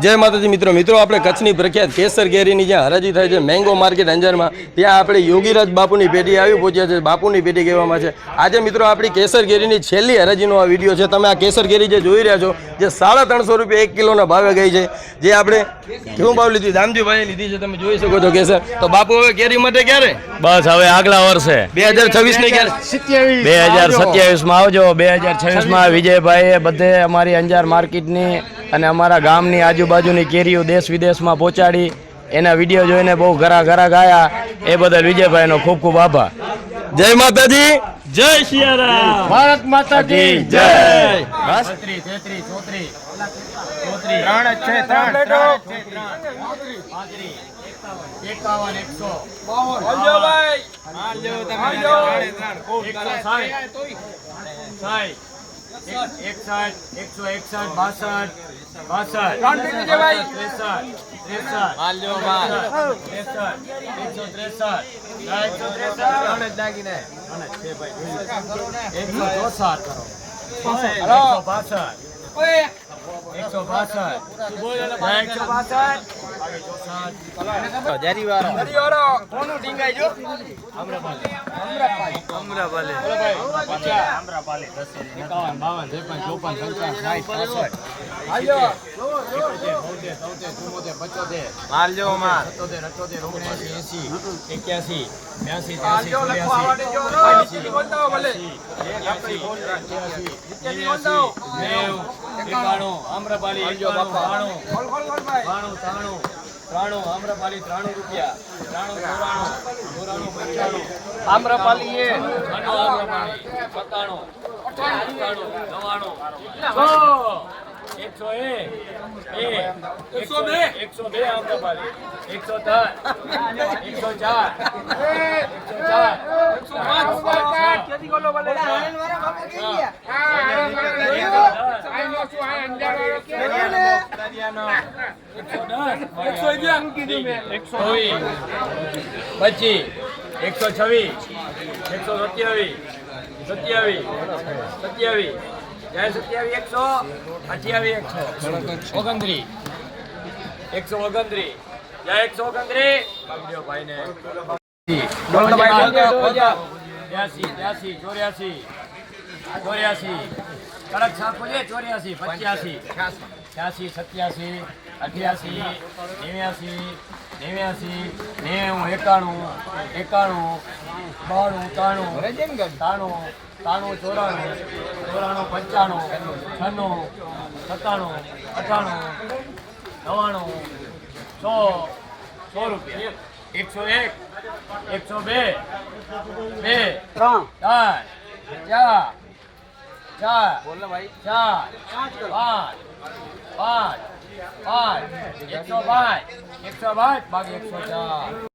જય માતાજી મિત્રો આપણે કચ્છની પ્રખ્યાત કેસર કેરીની જ્યાં હરાજી થાય છે મેંગો માર્કેટ અંજારમાં, ત્યાં આપણે યોગીરાજ બાપુની પેઢી આવી પહોંચ્યા છે. બાપુની પેઢી કહેવામાં છે. આજે મિત્રો આપણી કેસર કેરીની છેલ્લી હરાજીનો આ વિડીયો છે. તમે આ કેસર કેરી જે જોઈ રહ્યા છો, જે 350 રૂપિયા 1 કિલોના ભાવે ગઈ છે, જે આપણે કેવું ભાવ લીધી, દામજીભાઈએ લીધી છે. તમે જોઈ શકો છો કેસર. તો બાપુ હવે કેરી માટે ક્યારે? બસ હવે આગલા વર્ષે 2026 ની ક્યારે? 2027 માં આવજો. 2026 માં વિજયભાઈએ બધે અમારી અંજાર માર્કેટની અને અમારા ગામની આજુબાજુની કેરીઓ દેશ વિદેશમાં પહોંચાડી. એના વિડીયો જોઈને બહુ ઘરા ગયા. એ બદલ વિજયભાઈનો ખૂબ ખૂબ આભાર. જય માતાજી, જય સિયારામ, ભારત માતા કી જય. બસ 105 105 105 105